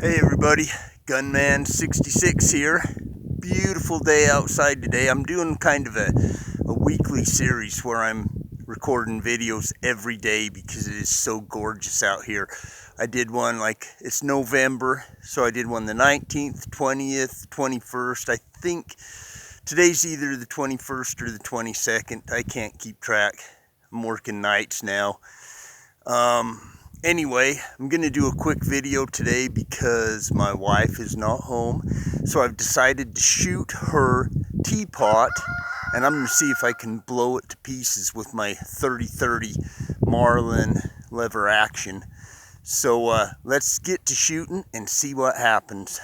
Hey everybody, Gunman 66 here. Beautiful day outside today. I'm doing kind of a weekly series where I'm recording videos every day because it is so gorgeous out here. I did one it's November, so I did one the 19th, 20th, 21st. I think today's either the 21st or the 22nd. I can't keep track. I'm working nights now. Anyway, I'm going to do a quick video today because my wife is not home. So I've decided to shoot her teapot, and I'm going to see if I can blow it to pieces with my 30-30 Marlin lever action. So let's get to shooting and see what happens.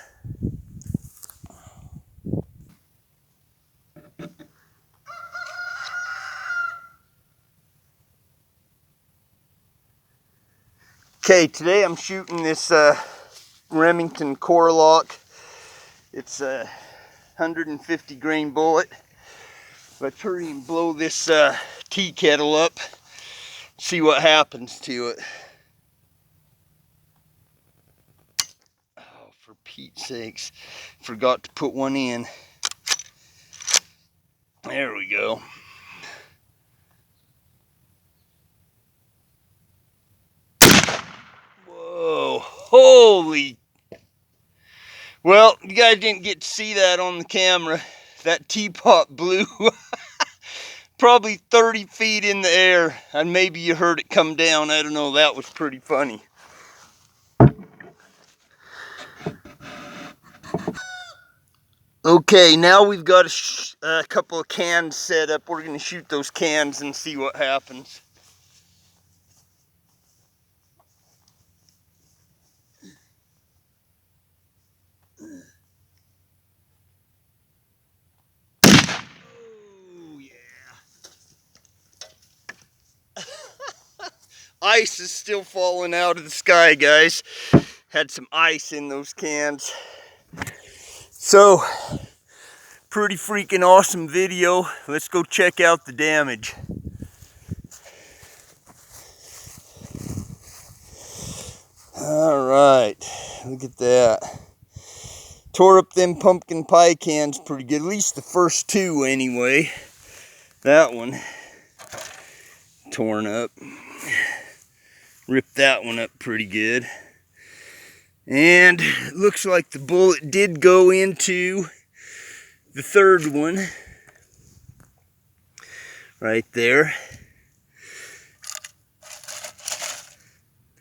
Okay, today I'm shooting this Remington core lock. It's a 150 grain bullet. Let's hurry and blow this tea kettle up, see what happens to it. Oh, for Pete's sakes, forgot to put one in. There we go. Whoa, holy. Well, you guys didn't get to see that on the camera. That teapot blew probably 30 feet in the air, and maybe you heard it come down. I don't know, that was pretty funny. Okay, now we've got a couple of cans set up. We're going to shoot those cans and see what happens. Oh, yeah. Ice is still falling out of the sky, guys. Had some ice in those cans. So, pretty freaking awesome video. Let's go check out the damage. All right, look at that. Tore up them pumpkin pie cans pretty good, at least the first two anyway. That one torn up. Ripped that one up pretty good. And it looks like the bullet did go into the third one. Right there.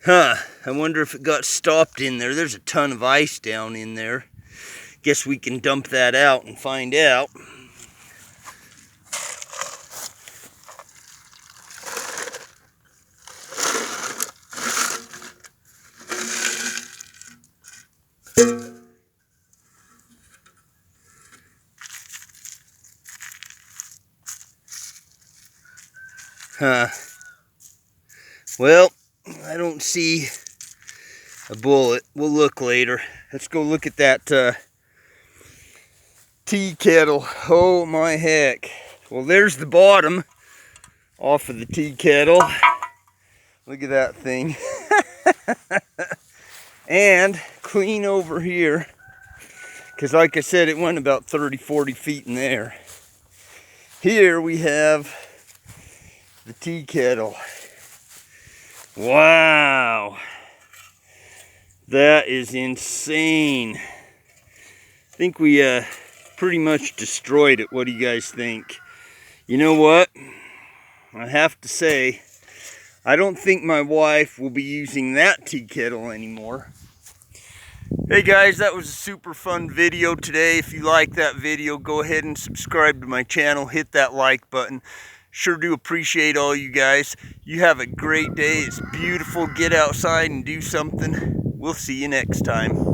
Huh, I wonder if it got stopped in there. There's a ton of ice down in there. Guess we can dump that out and find out. Huh. Well, I don't see a bullet. We'll look later. Let's go look at that tea kettle. Oh my heck. Well, there's the bottom off of the tea kettle. Look at that thing. And clean over here, because like I said, it went about 30-40 feet in there. Here we have the tea kettle. Wow, that is insane. I think we pretty much destroyed it. What do you guys think? You know what? I have to say, I don't think my wife will be using that tea kettle anymore. Hey guys, that was a super fun video today. If you like that video, go ahead and subscribe to my channel. Hit that like button. Sure do appreciate all you guys. You have a great day. It's beautiful. Get outside and do something. We'll see you next time.